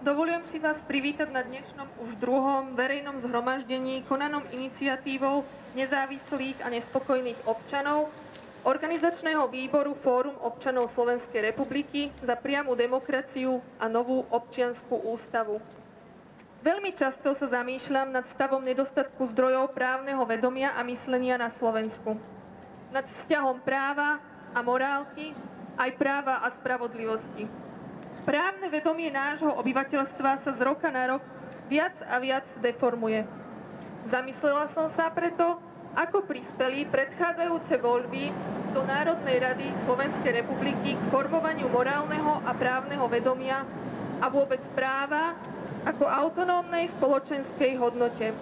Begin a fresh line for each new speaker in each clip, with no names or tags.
Dovolujem si vás privítať na dnešnom už druhom verejnom zhromaždení konanom iniciatívou nezávislých a nespokojných občanov Organizačného výboru Fórum občanov Slovenskej republiky za priamu demokraciu a novú občiansku ústavu. Veľmi často sa zamýšľam nad stavom nedostatku zdrojov právneho vedomia a myslenia na Slovensku. Nad vzťahom práva a morálky, aj práva a spravodlivosti. Právne vedomie nášho obyvateľstva sa z roka na rok viac a viac deformuje. Zamyslela som sa preto, ako prispeli predchádzajúce voľby do Národnej rady Slovenskej republiky k formovaniu morálneho a právneho vedomia a vôbec práva ako autonómnej spoločenskej hodnote.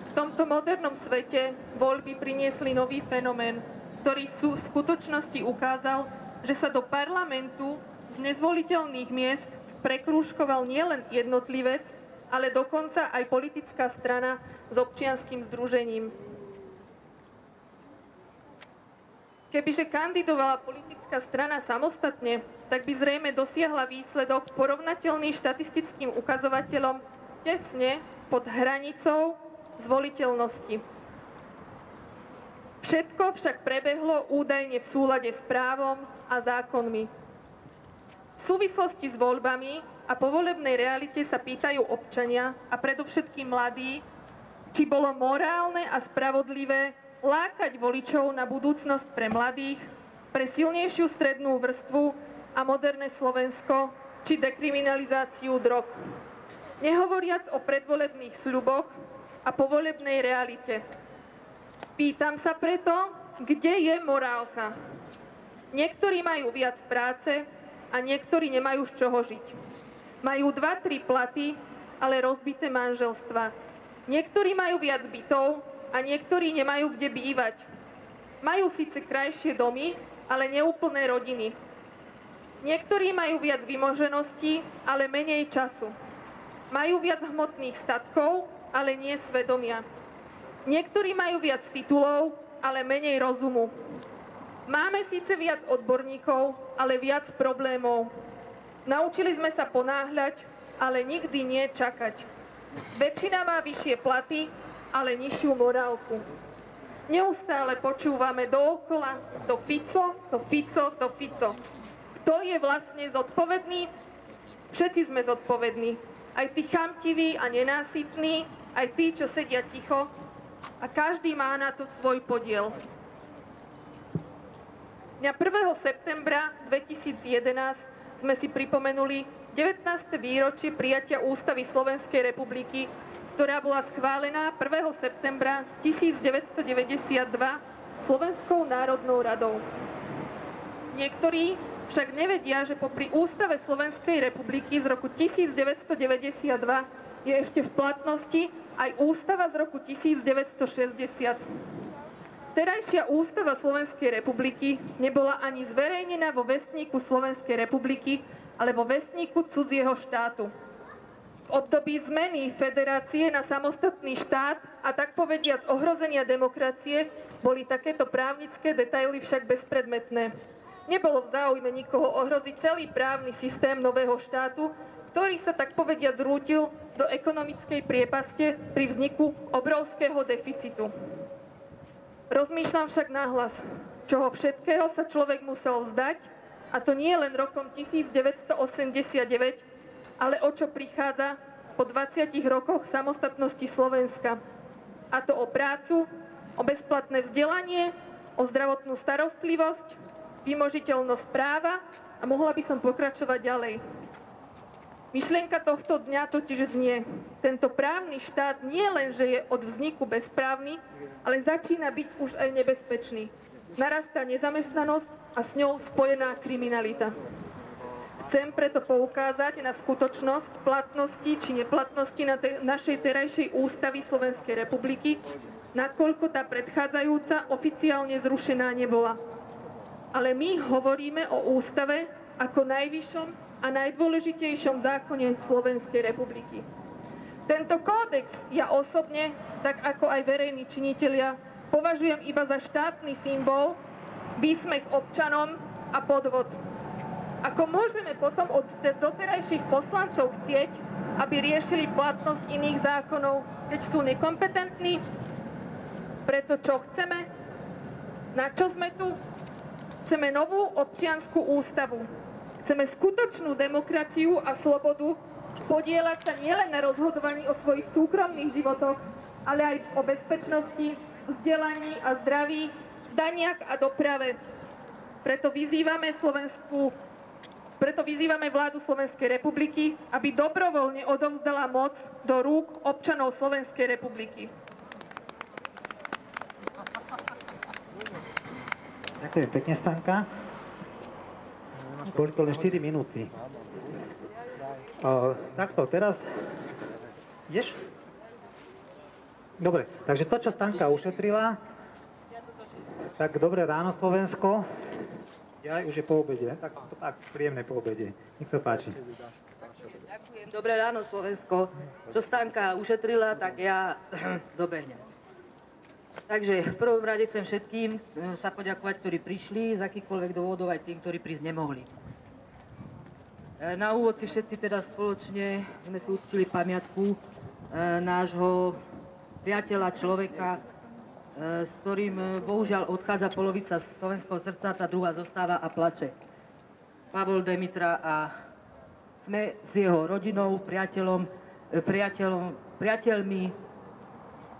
V tomto modernom svete voľby priniesli nový fenomén, ktorý v skutočnosti ukázal, že sa do parlamentu z nezvoliteľných miest prekrúžkoval nielen jednotlivec, ale dokonca aj politická strana s občianskym združením. Kebyže kandidovala politická strana samostatne, tak by zrejme dosiahla výsledok porovnateľný štatistickým ukazovateľom tesne pod hranicou zvoliteľnosti. Všetko však prebehlo údajne v súlade s právom a zákonmi. V súvislosti s voľbami a povolebnej realite sa pýtajú občania a predovšetkým mladí, či bolo morálne a spravodlivé lákať voličov na budúcnosť pre mladých, pre silnejšiu strednú vrstvu a moderné Slovensko, či dekriminalizáciu drog. Nehovoriac o predvolebných sľuboch a povolebnej realite. Pýtam sa preto, kde je morálka? Niektorí majú viac práce a niektorí nemajú z čoho žiť. Majú 2-3 platy, ale rozbité manželstva. Niektorí majú viac bytov a niektorí nemajú kde bývať. Majú síce krajšie domy, ale neúplné rodiny. Niektorí majú viac vymoženosti, ale menej času. Majú viac hmotných statkov, ale nie svedomia. Niektorí majú viac titulov, ale menej rozumu. Máme síce viac odborníkov, ale viac problémov. Naučili sme sa ponáhľať, ale nikdy nie čakať. Väčšina má vyššie platy, ale nižšiu morálku. Neustále počúvame dookola to Fico, to Fico, to Fico. Kto je vlastne zodpovedný? Všetci sme zodpovední. Aj tí chamtiví a nenásytní, aj tí, čo sedia ticho. A každý má na to svoj podiel. Dňa 1. septembra 2011 sme si pripomenuli 19. výročie prijatia Ústavy Slovenskej republiky, ktorá bola schválená 1. septembra 1992 Slovenskou národnou radou. Niektorí však nevedia, že popri Ústave Slovenskej republiky z roku 1992 je ešte v platnosti aj Ústava z roku 1960. Terajšia Ústava Slovenskej republiky nebola ani zverejnená vo Vestníku Slovenskej republiky, ale vo Vestníku cudzieho štátu. V období zmeny federácie na samostatný štát a tak povediac ohrozenia demokracie boli takéto právnické detaily však bezpredmetné. Nebolo v záujme nikoho ohroziť celý právny systém nového štátu, ktorý sa tak povediac zrútil do ekonomickej priepaste pri vzniku obrovského deficitu. Rozmýšľam však nahlas, čoho všetkého sa človek musel vzdať, a to nie len rokom 1989, ale o čo prichádza po 20 rokoch samostatnosti Slovenska. A to o prácu, o bezplatné vzdelanie, o zdravotnú starostlivosť, vymožiteľnosť práva a mohla by som pokračovať ďalej. Myšlienka tohto dňa totiž znie: tento právny štát nie len, že je od vzniku bezprávny, ale začína byť už aj nebezpečný. Narastá nezamestnanosť a s ňou spojená kriminalita. Chcem preto poukázať na skutočnosť platnosti či neplatnosti našej terajšej ústavy Slovenskej republiky, nakoľko tá predchádzajúca oficiálne zrušená nebola. Ale my hovoríme o ústave ako najvyššom a najdôležitejšom zákone Slovenskej republiky. Tento kódex ja osobne, tak ako aj verejní činitelia, považujem iba za štátny symbol, výsmech občanom a podvod. Ako môžeme potom od doterajších poslancov chcieť, aby riešili platnosť iných zákonov, keď sú nekompetentní? Preto čo chceme? Na čo sme tu? Chceme novú občiansku ústavu. Chceme skutočnú demokraciu a slobodu, podieľať sa nielen na rozhodovaní o svojich súkromných životoch, ale aj o bezpečnosti, vzdelaní a zdraví, daniach a doprave. Preto vyzývame vládu Slovenskej republiky, aby dobrovoľne odovzdala moc do rúk občanov Slovenskej republiky.
Ďakujem pekne, Stanka. Boli to len 4 minúty. Takto, teraz... Ideš? Dobre, takže to, čo Stanka ušetrila, tak dobré ráno, Slovensko. Ja už je po obede, tak príjemné po obede. Nech sa páči.
Ďakujem, dobré ráno, Slovensko. Čo Stanka ušetrila, tak ja dobehnem. Takže v prvom rade chcem všetkým sa poďakovať, ktorí prišli, z akýchkoľvek dôvodov aj tým, ktorí prísť nemohli. Na úvod si všetci teda spoločne sme si uctili pamiatku nášho priateľa, človeka, s ktorým bohužiaľ odchádza polovica slovenského srdca, tá druhá zostáva a plače. Pavol Demitra a sme s jeho rodinou, priateľmi,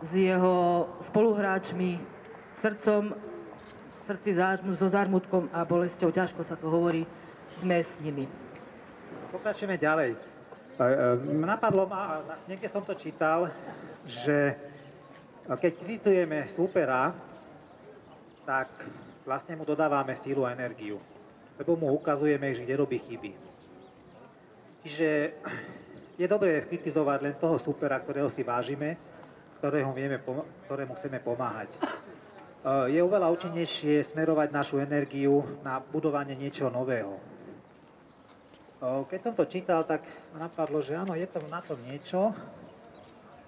s jeho spoluhráčmi, srdcom, so zármutkom a bolesťou, ťažko sa to hovorí, sme s nimi.
Pokračujeme ďalej. Napadlo ma, niekde som to čítal, že keď kritizujeme súpera, tak vlastne mu dodávame sílu a energiu, lebo mu ukazujeme, že kde robí chyby. Čiže je dobré kritizovať len toho súpera, ktorého si vážime, ktorému chceme pomáhať. Je oveľa účinnejšie smerovať našu energiu na budovanie niečoho nového. Keď som to čítal, tak ma napadlo, že áno, je to na tom niečo,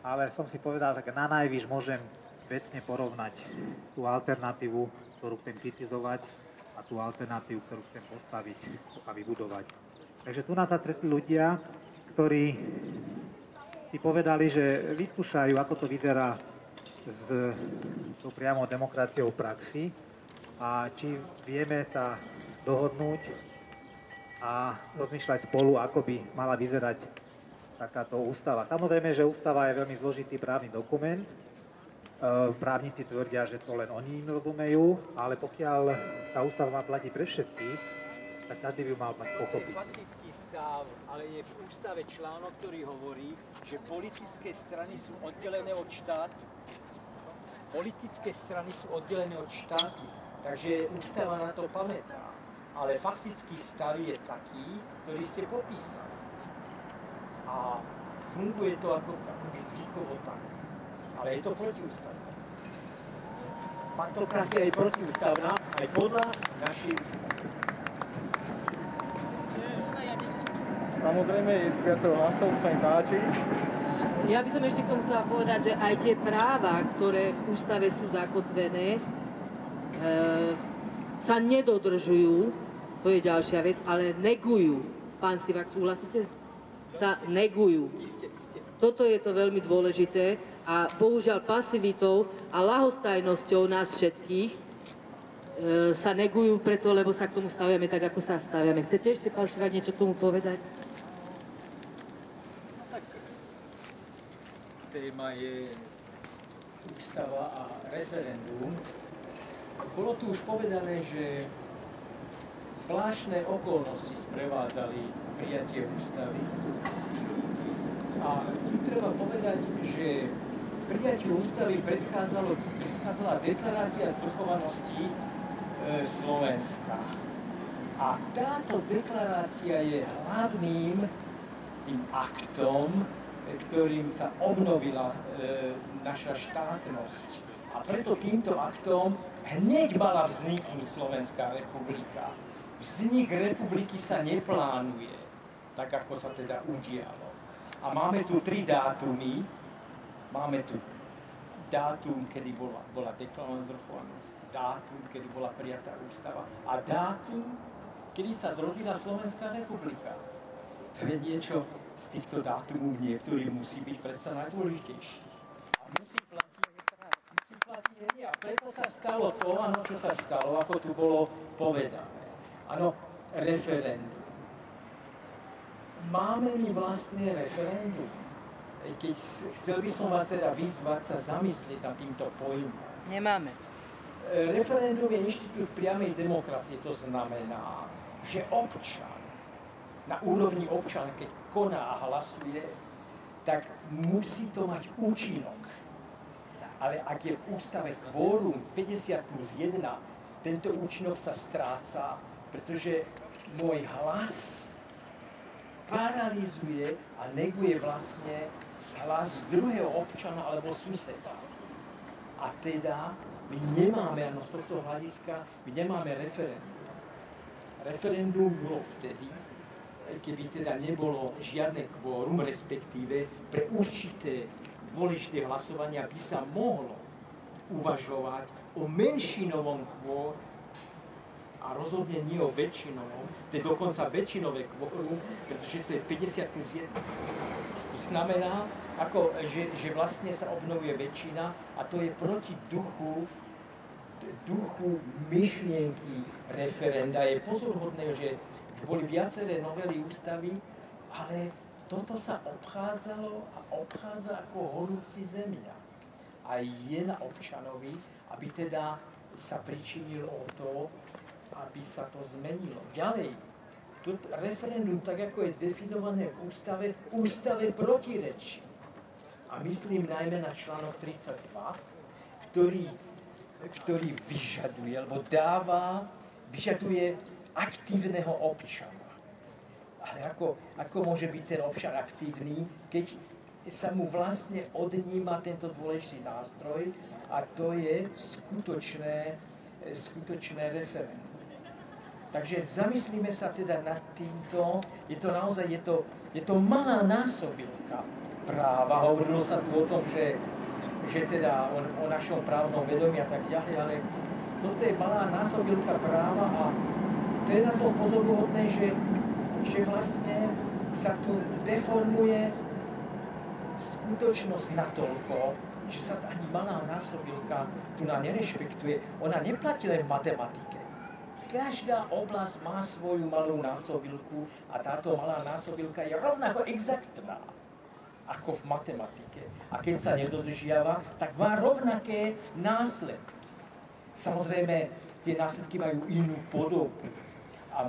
ale som si povedal, že na najvýš môžem vecne porovnať tú alternatívu, ktorú chcem kritizovať, a tú alternatívu, ktorú chcem postaviť a vybudovať. Takže tu nás sa stretli ľudia, ktorí si povedali, že vyskúšajú, ako to vyzerá s tou priamou demokraciou v praxi a či vieme sa dohodnúť a rozmýšľať spolu, ako by mala vyzerať takáto ústava. Samozrejme, že ústava je veľmi zložitý právny dokument. Právnici tvrdia, že to len oni im rozumejú, ale pokiaľ tá ústava má platiť pre všetkých, tak každý by mal mať pochopiť.
Faktický stav, ale je v ústave článok, ktorý hovorí, že politické strany sú oddelené od štátu. Politické strany sú oddelené od štátu, takže ústava na to pamätá. Ale faktický stav je taký, ktorý ste popísali. A funguje to akoby zvykovo tak. Ale je to protiústavné. Partokracia je protiústavná aj podľa našej ústavy.
Samozrejme, je viacero hlasov, sa im páči.
Ja by som ešte k tomu chcela povedať, že aj tie práva, ktoré v ústave sú zakotvené, sa nedodržujú, to je ďalšia vec, ale negujú. Pán Sivak, súhlasíte? Sa negujú.
Isté.
Toto je to veľmi dôležité a bohužiaľ pasivitou a ľahostajnosťou nás všetkých sa negujú preto, lebo sa k tomu staviame tak, ako sa staviame. Chcete ešte, pán Sivak, niečo k tomu povedať?
Téma je ústava a referendum. Bolo tu už povedané, že zvláštne okolnosti sprevádzali prijatie ústavy. A tu treba povedať, že prijatiu ústavy predchádzala deklarácia zvrchovanosti Slovenska. A táto deklarácia je hlavným tým aktom, ktorým sa obnovila naša štátnosť. A preto týmto aktom hneď mala vzniknúť Slovenská republika. Vznik republiky sa neplánuje, tak ako sa teda udialo. A máme tu 3 dátumy. Máme tu dátum, kedy bola deklarovaná zvrchovanosť, dátum, kedy bola prijatá ústava a dátum, kedy sa zrodila Slovenská republika. To je niečo z týchto dátumov, niektorý musí byť predsa najdôležitejší. A musí platiť hneď. A preto sa stalo to, áno, čo sa stalo, ako tu bolo povedané. Áno, referendum. Máme my vlastne referendum? Keď chcel by som vás teda vyzvať sa zamyslieť nad týmto pojmom.
Nemáme.
Referendum je inštitút priamej demokracie, to znamená, že občan, na úrovni občana, keď koná a hlasuje, tak musí to mať účinok. Ale ak je v ústave kvórum 50+1, tento účinok sa stráca, pretože môj hlas paralizuje a neguje vlastne hlas druhého občana alebo suseda. A teda my nemáme, ano z tohto hľadiska, my nemáme referendum. Referendum bolo vtedy, keby teda nebolo žiadne kvórum, respektíve pre určité dôležité hlasovania by sa mohlo uvažovať o menšinovom kvóru a rozhodne nie o väčšinovom, to je dokonca väčšinové kvórum, pretože to je 50+1. To znamená, že vlastne sa obnovuje väčšina a to je proti duchu myšlienky referenda. Je pozoruhodné, že už boli viaceré novely ústavy, ale toto sa obchádzalo a obchádza ako horúci zemiak. A je na občanovi, aby teda sa pričinil o to, aby sa to zmenilo. Ďalej, referendum, tak ako je definované v ústave protirečí. A myslím najmä na článok 32, ktorý vyžaduje, alebo vyžaduje aktívneho občana. Ale ako môže byť ten občan aktívny, keď sa mu vlastne odníma tento dôležitý nástroj a to je skutočné referendum. Takže zamyslíme sa teda nad týmto, je to malá násobilka práva. Hovorilo sa tu o tom, že teda o našom právnom vedomí a tak ďalej, ale toto je malá násobilka práva a to je na tom pozoruhodné, že vlastne sa tu deformuje skutočnosť natoľko, že sa ani malá násobilka tu nerešpektuje. Ona neplatí len v matematike. Každá oblasť má svoju malú násobilku a táto malá násobilka je rovnako exaktná ako v matematike. A keď sa nedodržiava, tak má rovnaké následky. Samozrejme, tie následky majú inú podobu a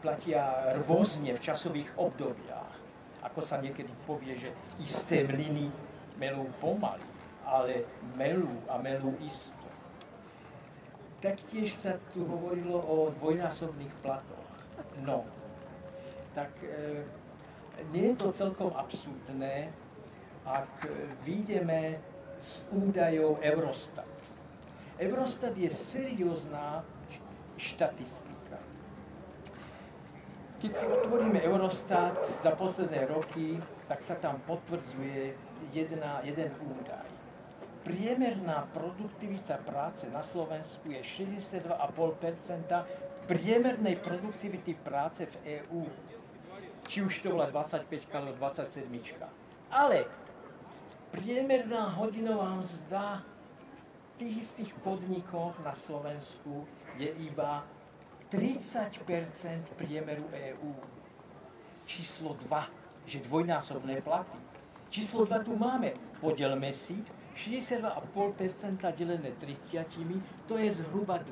platia rôzne v časových obdobiach. Ako sa niekedy povie, že isté mlyny melú pomaly, ale melú isto. Taktiež sa tu hovorilo o dvojnásobných platoch. No, tak nie je to celkom absurdné, ak vyjdeme z údajov Eurostatu. Eurostat je seriózna štatistika. Keď si otvoríme Eurostat za posledné roky, tak sa tam potvrdzuje jeden údaj. Priemerná produktivita práce na Slovensku je 62,5% priemernej produktivity práce v EÚ. Či už to bola 25 alebo 27. Ale priemerná hodinová mzda v tých istých podnikoch na Slovensku je iba 30% priemeru EÚ. Číslo 2, že dvojnásobné platy. Číslo 2 tu máme. Podelme si 62,5% delené 30, to je zhruba 2.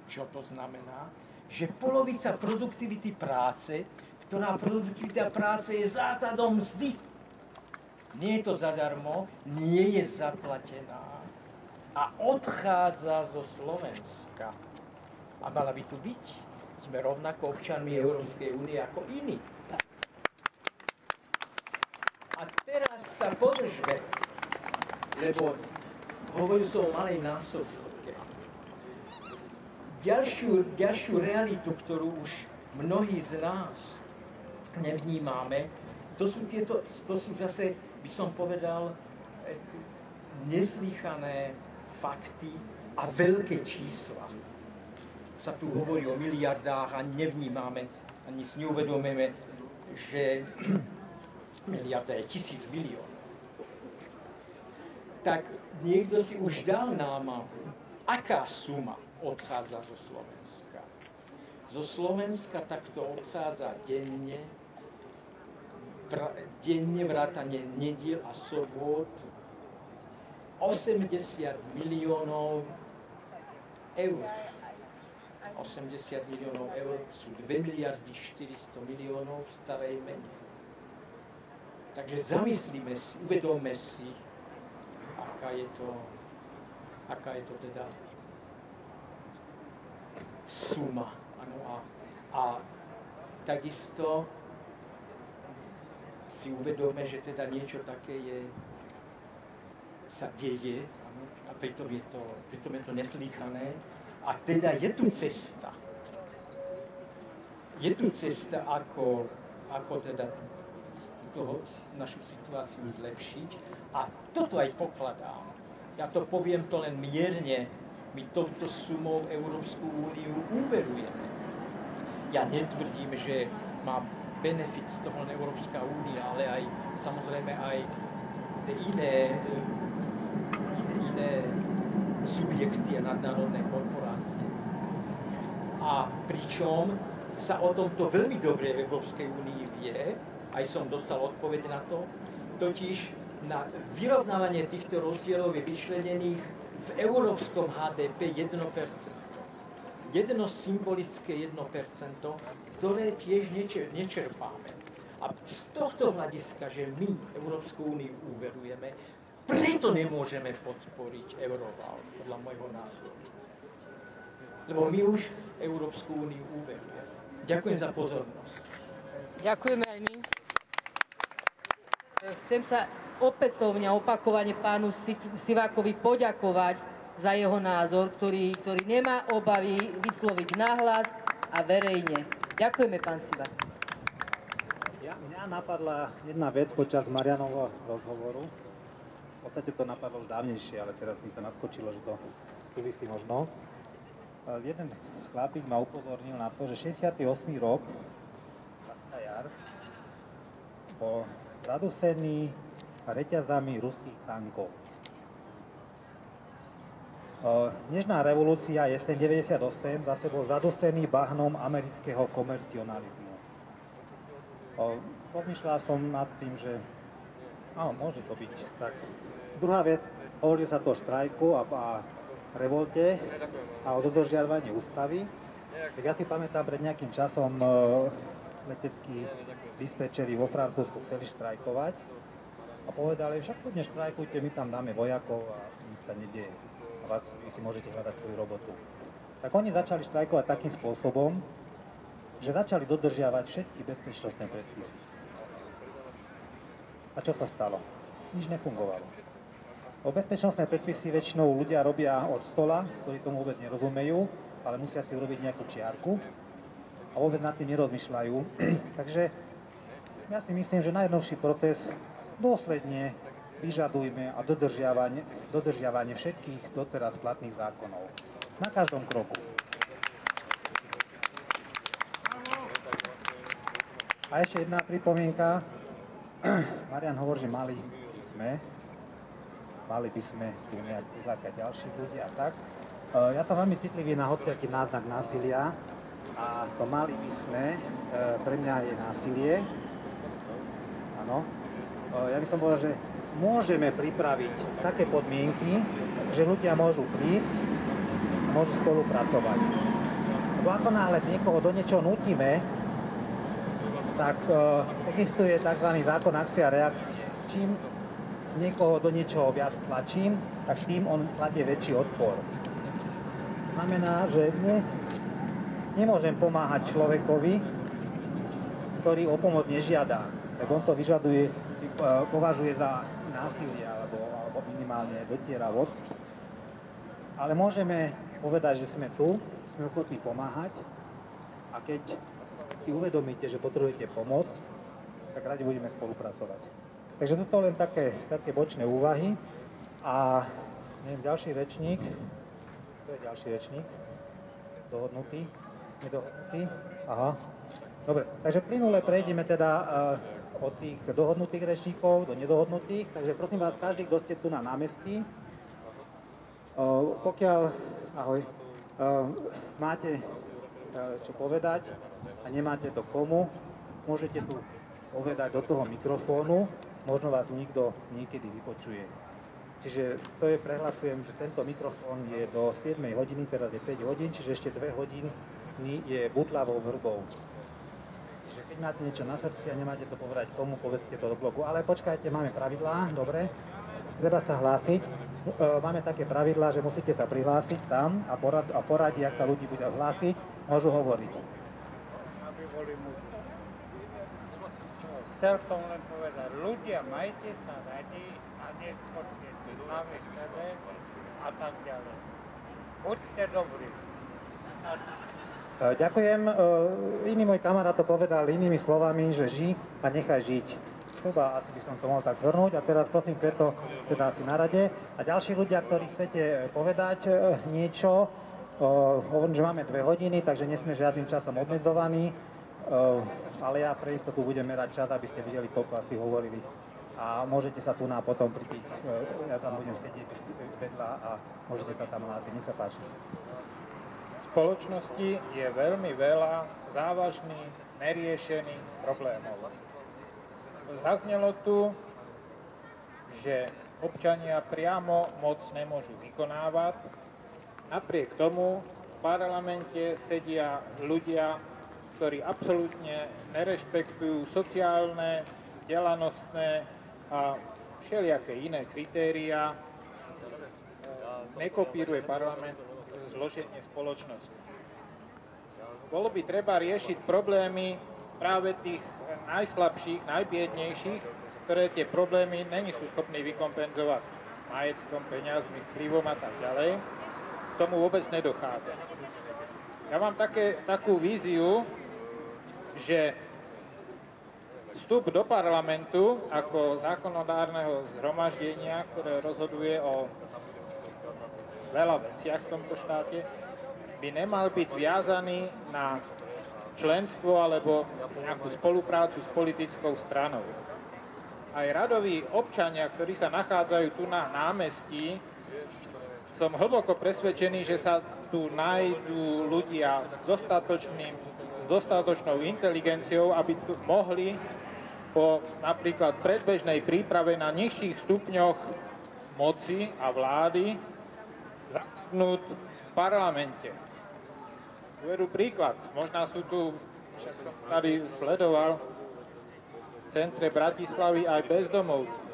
Čo to znamená? Že polovica produktivity práce, ktorá produktivita práce je základom mzdy. Nie je to zadarmo, nie je zaplatená a odchádza zo Slovenska. A mala by tu byť. Sme rovnako občanmi Európskej únie ako iní. A teraz sa podržme, lebo hovoril som o malej násobilke. Ďalšiu realitu, ktorú už mnohí z nás nevnímame, to sú zase, by som povedal, neslýchané fakty a veľké čísla. Sa tu hovorí o miliardách a nevnímame, ani si neuvedomujeme, že miliarda je 1000 miliónov. Tak niekto si už dal námahu, aká suma odchádza zo Slovenska. Zo Slovenska takto odchádza denne vrátane nediel a sobot 80 miliónov eur. 80 miliónov eur sú 2 miliardy 400 miliónov v starej mene. Takže zamyslíme si, uvedomme si, aká je to teda suma. Ano, a takisto si uvedome, že teda niečo také sa deje, ano, a pritom je to neslýchané. A teda je tu cesta. Je tu cesta, ako teda našu situáciu zlepšiť. A toto aj pokladám. Ja to poviem to len mierne. My touto sumou Európsku úniu úverujeme. Ja netvrdím, že má benefit z toho Európska únia, ale aj samozrejme aj iné subjekty a nadnárodné korporácie. A pričom sa o tomto veľmi dobre v Európskej únii vie, aj som dostal odpoveď na to, totiž na vyrovnávanie týchto rozdielov je vyčlenených v európskom HDP 1%. Jedno symbolické 1%, ktoré tiež nečerpáme. A z tohto hľadiska, že my Európsku úniu úverujeme, preto nemôžeme podporiť Euroval, podľa môjho názoru. Lebo my už Európsku úniu úverujeme. Ďakujem za pozornosť.
Ďakujeme aj my. Chcem sa opätovne a opakovane pánu Sivákovi poďakovať za jeho názor, ktorý nemá obavy vysloviť nahlas a verejne. Ďakujeme, pán Sivák.
Mňa napadla jedna vec počas Marianovho rozhovoru. V podstate to napadlo už dávnejšie, ale teraz mi to naskočilo, že to súvisí možno. Jeden chlapík ma upozornil na to, že 68. rok, na jar, bol zadusený reťazami ruských tankov. Dnešná revolúcia, jeseň 98, zase bol zadusený bahnom amerického komercionalizmu. Pomýšľal som nad tým, že áno, môže to byť tak. Druhá vec, hovorí sa to o štrajku a revolte a o dodržiavaní ústavy. Tak ja si pamätám, pred nejakým časom leteckí dispečeri vo Francúzsku chceli štrajkovať a povedali, však poďme štrajkujte, my tam dáme vojakov a nič sa nedieje. A vy si môžete hľadať svoju robotu. Tak oni začali štrajkovať takým spôsobom, že začali dodržiavať všetky bezpečnostné predpisy. A čo sa stalo? Nič nefungovalo. Bezpečnostné predpisy väčšinou ľudia robia od stola, ktorí tomu vôbec nerozumejú, ale musia si urobiť nejakú čiarku a vôbec nad tým nerozmýšľajú. Takže ja si myslím, že najjednovší proces dôsledne vyžadujme a dodržiavanie všetkých doteraz platných zákonov. Na každom kroku. A ešte jedna pripomienka. Marian hovorí, že mali by sme tu nejak uzlákať ďalších ľudí a tak. Ja som veľmi citlivý na hociaký náznak násilia a to mali by sme, pre mňa je násilie. Áno. Ja by som povedal, že môžeme pripraviť také podmienky, že ľudia môžu prísť a môžu spolupracovať. Lebo ako náhle niekoho do niečoho nutíme, tak existuje tzv. Zákon akcie a reakcie. Čím niekoho do niečoho viac tlačím, tak tým on kladie väčší odpor. Znamená, že nemôžem pomáhať človekovi, ktorý o pomoc nežiada. Tak on to považuje za násilie alebo minimálne dotieravosť. Ale môžeme povedať, že sme tu, sme ochotní pomáhať a keď si uvedomíte, že potrebujete pomoc, tak radi budeme spolupracovať. Takže toto len také bočné úvahy a neviem, ďalší rečník, To je ďalší rečník. Dohodnutý? Nedohodnutý? Aha. Dobre, takže plynule prejdeme teda od tých dohodnutých rečníkov do nedohodnutých. Takže prosím vás, každý, kto ste tu na námestí, pokiaľ máte čo povedať a nemáte to komu, môžete tu povedať do toho mikrofónu, možno vás nikto niekedy vypočuje. Čiže to je, prehlasujem, že tento mikrofón je do 7 hodiny, teraz je 5 hodín, čiže ešte 2 hodiny je butľavou vrbou. Čiže keď máte niečo na srdci a nemáte to povedať komu, povedzte to do blogu. Ale počkajte, máme pravidlá, dobre, treba sa hlásiť. Máme také pravidlá, že musíte sa prihlásiť tam a poradí, ak sa ľudí bude hlásiť, môžu hovoriť.
Aby boli muži. Chcel som len povedať, ľudia, majte sa radi a neskočte sami sebe a tak ďalej. Buďte dobrí.
Ďakujem. Iný môj kamarát to povedal inými slovami, že ži a nechaj žiť. Zhruba asi by som to mohol tak zhrnúť. A teraz prosím, preto teda asi na rade. A ďalší ľudia, ktorí chcete povedať niečo, hovorím, že máme 2 hodiny, takže nesme žiadnym časom obmedzovaní. Ale ja pre istotu budem merať čas, aby ste videli, koľko asi hovorili. A môžete sa tu na potom pri tých, ja tam budem sedieť vedľa a môžete sa tam hlásiť. Nech sa páči.
V spoločnosti je veľmi veľa závažných, neriešených problémov. Zaznelo tu, že občania priamo moc nemôžu vykonávať. Napriek tomu v parlamente sedia ľudia, ktorí absolútne nerešpektujú sociálne, vzdelanostné a všelijaké iné kritériá. Nekopíruje parlament zloženie spoločnosti. Bolo by treba riešiť problémy práve tých najslabších, najbiednejších, ktoré tie problémy není sú schopní vykompenzovať majetkom, peniazmi, vplyvom a tak ďalej. K tomu vôbec nedochádza. Ja mám takú víziu, že vstup do parlamentu ako zákonodárneho zhromaždenia, ktoré rozhoduje o veľa veciach v tomto štáte, by nemal byť viazaný na členstvo alebo nejakú spoluprácu s politickou stranou. Aj radoví občania, ktorí sa nachádzajú tu na námestí, som hlboko presvedčený, že sa tu nájdú ľudia s dostatočnou inteligenciou, aby tu mohli po napríklad predbežnej príprave na nižších stupňoch moci a vlády zasadnúť v parlamente. Uvedú príklad. Možná sú tu, však som tady sledoval, v centre Bratislavy aj bezdomovci.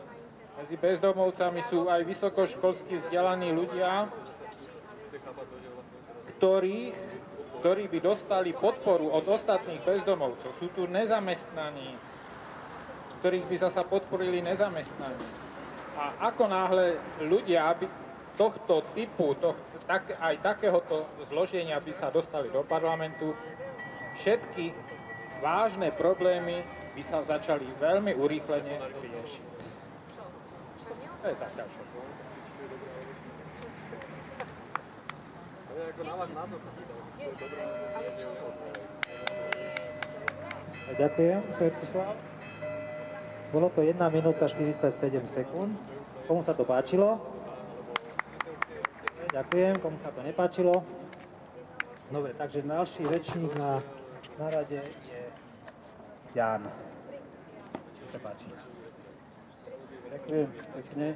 Medzi bezdomovcami sú aj vysokoškolsky vzdelaní ľudia, ktorí by dostali podporu od ostatných bezdomovcov. Sú tu nezamestnaní, ktorých by sa podporili nezamestnaní. A ako náhle ľudia, aby tohto typu, aj takéhoto zloženia by sa dostali do parlamentu, všetky vážne problémy by sa začali veľmi urýchlene riešiť. To je zatiaľ všetko.
Ďakujem, Petislav. Bolo to 1 minúta 47 sekúnd. Komu sa to páčilo? Ďakujem, komu sa to nepáčilo. Dobre, takže ďalší rečník na rade je Jan. Čo sa páči?
Ďakujem pekne.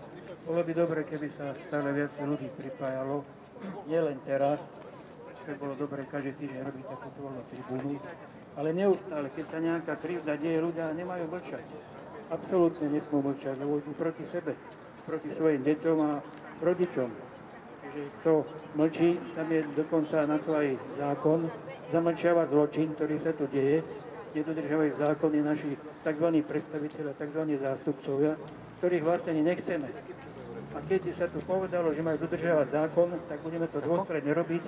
Bolo by dobre, keby sa stále viac ľudí pripájalo. Nie len teraz, čo bolo dobre každý týždeň robiť takúto voľnú tribúnu, ale neustále, keď sa nejaká krivda deje, ľudia nemajú mlčať. Absolútne nesmú mlčať, lebo idú proti sebe, proti svojim deťom a rodičom. Čiže kto mlčí, tam je dokonca na to aj zákon, zamlčiava zločin, ktorý sa tu deje, nedodržiavajú zákony naši tzv. Predstaviteľe, tzv. Zástupcovia, ktorých vlastne ani nechceme. A keď sa tu povedalo, že majú dodržiavať zákon, tak budeme to dôsledne robiť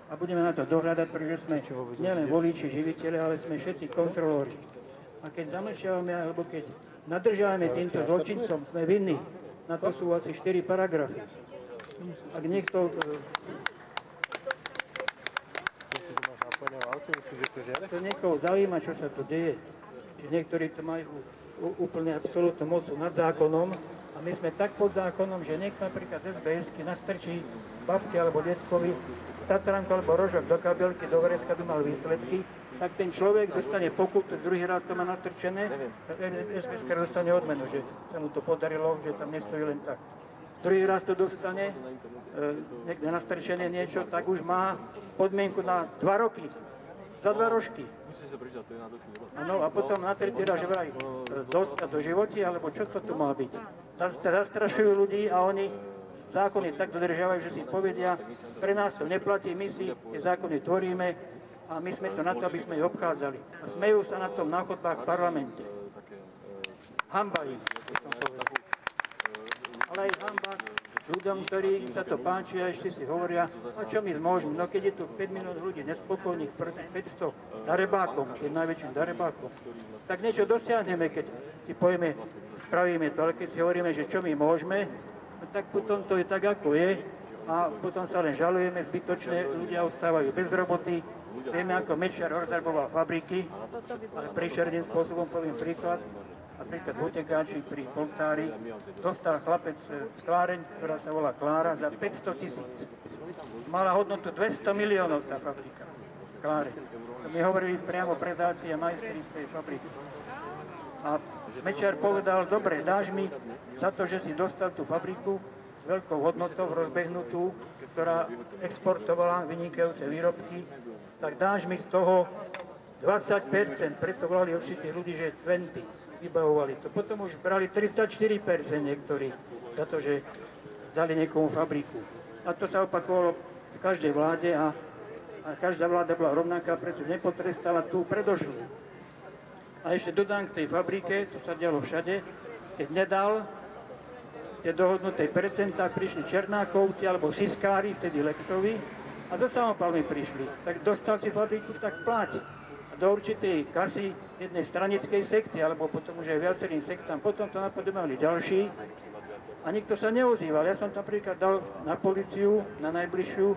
a budeme na to dohľadať, pretože sme nielen voliči, živiteľe, ale sme všetci kontrolóri. A keď zamlčiavame, alebo keď nadržiavame týmto zločincom, sme vinní. Na to sú asi 4 paragrafy. Ak niekto To niekoho zaujíma, čo sa tu deje. Či niektorí to majú úplne absolútnu moc nad zákonom a my sme tak pod zákonom, že niekto napríklad z SBS-ky nastrčí babky alebo detkovi Tatranku alebo rožok do kabelky, do vrecka by mal výsledky, tak ten človek dostane pokutu, druhý raz to má nastrčené, SBS-ka dostane odmenu, že sa mu to podarilo, že tam nestojí len tak. Druhý raz to dostane, niekde nastrčené niečo, tak už má podmienku na 2 roky. Za 2 rožky. Áno, a potom na tretí raz vraj dostať do života, alebo čo to tu má byť? Zastrašujú ľudí a oni zákony tak dodržiavajú, že si povedia, pre nás to neplatí, my si tie zákony tvoríme a my sme to na to, aby sme ich obchádzali. A smejú sa na tom na chodbách v parlamente. Hanba im, som povedal. Ale aj hanba ľuďom, ktorí sa to páči a ešte si hovoria, a čo my môžeme, no keď je tu 5 minút ľudí nespokojných, 500 darebákom, tým najväčším darebákom, tak niečo dosiahneme, keď si povieme, spravíme to, ale keď si hovoríme, že čo my môžeme, tak potom to je tak, ako je a potom sa len žalujeme, zbytočne ľudia ostávajú bez roboty. Vieme, ako Mečiar rozdarboval fabriky, ale príšerným spôsobom, poviem príklad, napríklad v Utekáči pri Poltári dostal chlapec skláreň, ktorá sa volá Klára, za 500 000. Mala hodnotu 200 miliónov tá fabrika. Skláreň. To mi hovorili priamo predáci a majstri z tej fabriky. A Mečiar povedal, dobre, dáš mi za to, že si dostal tú fabriku s veľkou hodnotou, rozbehnutú, ktorá exportovala vynikajúce výrobky, tak dáš mi z toho 20%, preto volali určite ľudí, že 20%. Vybavovali to. Potom už brali 34% niektorí za to, že dali niekomu fabriku. A to sa opakovalo v každej vláde a každá vláda bola rovnaká, pretože nepotrestala tú predošlú. A ešte dodám k tej fabrike, to sa dialo všade, keď nedal tie dohodnuté percentá, prišli Černákovci alebo Siskári, vtedy Lexovi, a zo samopalmi prišli. Tak dostal si fabriku, tak plať. Do určitej kasy jednej stranickej sekty, alebo potom už aj viacerým sektám. Potom to napodobali ďalší a nikto sa neozýval. Ja som to napríklad dal na políciu, na najbližšiu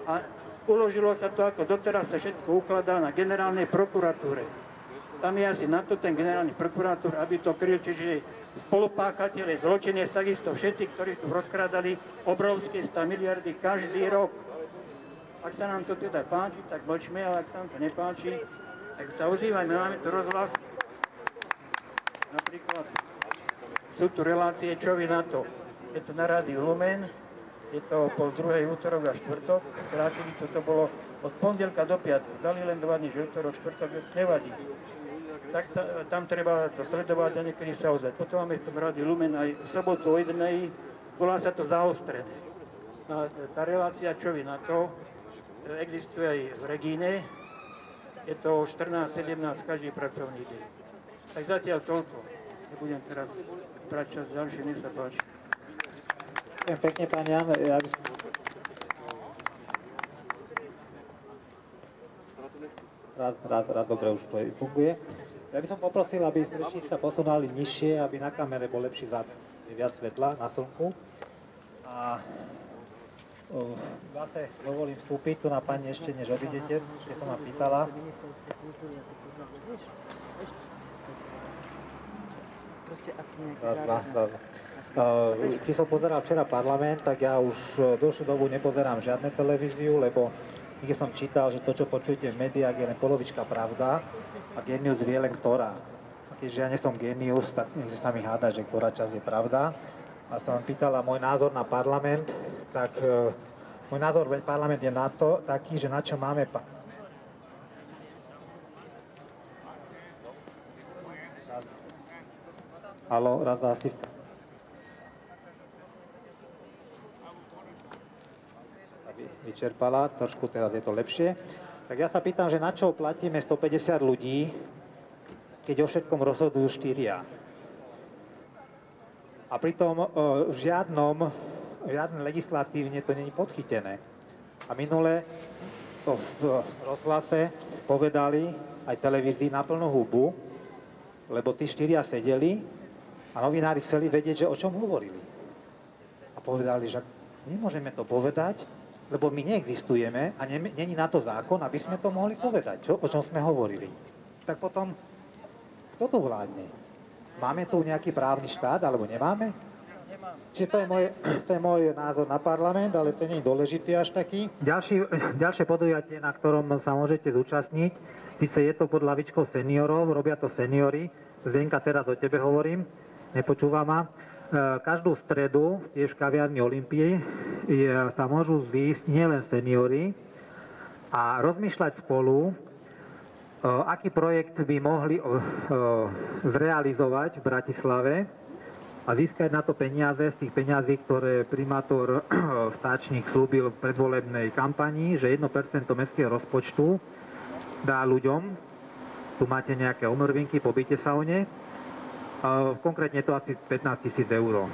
a uložilo sa to, ako doteraz sa všetko ukladá na generálnej prokuratúre. Tam je asi na to ten generálny prokurátor, aby to kryl, čiže spolupáchatelé, zločinec, takisto všetci, ktorí tu rozkrádali obrovské 100 miliardy každý rok. Ak sa nám to teda páči, tak mlčme, ale ak sa nám to nepáči, tak sa ozývajme, máme tu rozhlas. Napríklad sú tu relácie, čo vy na to. Je to na rádiu Lumen, je to pol druhej útorok a štvrtok, krátili to bolo od pondelka do piatku, dali len 2 dní, že útorok, štvrtok, nevadí. Tak tam treba to sledovať a niekedy sa ozvať. Potom máme v tom rádiu Lumen aj v sobotu o 1. Volá sa to Zaostrené. Tá relácia, čo vy na to, existuje aj v Regíne, je to 14-17 každý pracovný deň. Tak zatiaľ toľko. Nebudem teraz brať čas ďalšie, nech sa páči.
Ďakujem pekne, pán Jan. Ja by som... Rád, dobre už to funguje. Ja by som poprosil, aby rečníci sa posunali nižšie, aby na kamere bol lepší záber, viac svetla na slnku. A zase dovolím vstúpiť tu na pani ešte, než odídete, keď som ma pýtala. Keď som pozeral včera parlament, tak ja už dlhšiu dobu nepozerám žiadne televíziu, lebo keď som čítal, že to, čo počujete v médiách, je len polovička pravda a génius vie len ktorá. A keďže ja nie som génius, tak nech sa mi hádať, že ktorá časť je pravda. A som vám pýtala môj názor na parlament, tak môj názor na parlament je na to taký, že na čo máme Haló, raz za asistent. Vyčerpala, trošku teraz je to lepšie. Tak ja sa pýtam, že na čo platíme 150 ľudí, keď o všetkom rozhodujú 4. A pritom žiadne legislatívne to nie je podchytené. A minule to v rozhlase povedali aj televízii na plnú hubu, lebo tí 4 sedeli a novinári chceli vedieť, že o čom hovorili. A povedali, že nemôžeme to povedať, Lebo my neexistujeme a není na to zákon, aby sme to mohli povedať, o čom sme hovorili. Tak potom, kto tu vládne? Máme tu nejaký právny štát, alebo nemáme? Čiže to je môj názor na parlament, ale to nie je dôležitý až taký. Ďalšie podujatie, na ktorom sa môžete zúčastniť, síce je to pod lavičkou seniorov, robia to seniory. Zdenka, teraz o tebe hovorím, nepočúva ma. Každú stredu, tiež v kaviarni Olympii, sa môžu zísť nielen seniory a rozmýšľať spolu, aký projekt by mohli zrealizovať v Bratislave a získať na to peniaze z tých peňazí, ktoré primátor Vtáčnik slúbil v predvolebnej kampanii, že 1% mestského rozpočtu dá ľuďom. Tu máte nejaké omrvinky, pobíte sa o ne. Konkrétne to asi 15 000 eur.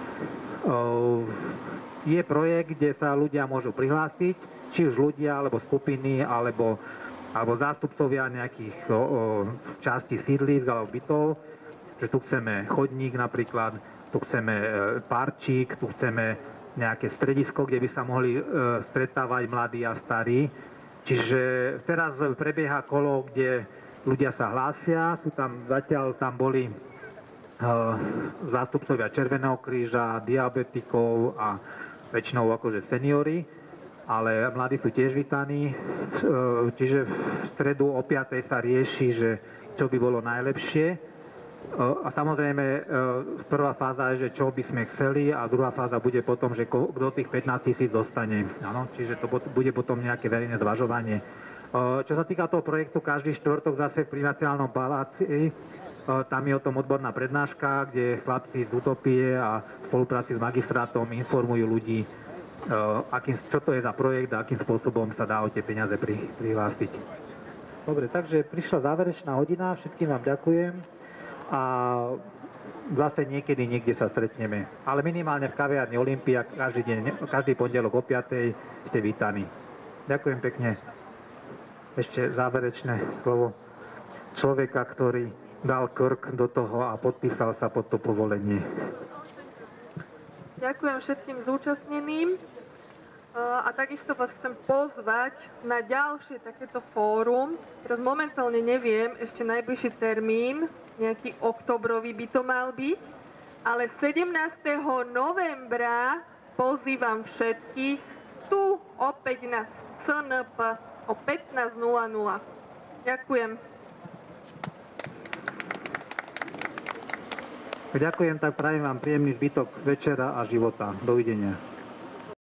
Je projekt, kde sa ľudia môžu prihlásiť, či už ľudia, alebo skupiny, alebo zástupcovia nejakých častí sídlisk alebo bytov, že tu chceme chodník napríklad, tu chceme parčík, tu chceme nejaké stredisko, kde by sa mohli stretávať mladí a starí. Čiže teraz prebieha kolo, kde ľudia sa hlásia, zatiaľ tam boli zástupcovia Červeného kríža, diabetikov a väčšinou akože seniory, ale mladí sú tiež vítaní. Čiže v stredu o 5:00 sa rieši, že čo by bolo najlepšie. A samozrejme prvá fáza je, že čo by sme chceli a druhá fáza bude potom, že kto tých 15 000 dostane. Áno, čiže to bude potom nejaké verejné zvažovanie. Čo sa týka toho projektu, každý štvrtok zase v Primaciálnom paláci, tam je o tom odborná prednáška, kde chlapci z Utopie a v spolupráci s magistrátom informujú ľudí, čo to je za projekt a akým spôsobom sa dá o tie peniaze prihlásiť. Dobre, takže prišla záverečná hodina, všetkým vám ďakujem a zase niekde sa stretneme. Ale minimálne v kaviarni Olympia každý pondelok o 5:00 ste vítaní. Ďakujem pekne. Ešte záverečné slovo človeka, ktorý dal krk do toho a podpísal sa pod to povolenie.
Ďakujem všetkým zúčastneným a takisto vás chcem pozvať na ďalšie takéto fórum. Teraz momentálne neviem, ešte najbližší termín, nejaký oktobrový by to mal byť, ale 17. novembra pozývam všetkých tu opäť na SNP o 15:00. Ďakujem.
Ďakujem, tak prajem vám príjemný zbytok večera a života. Dovidenia.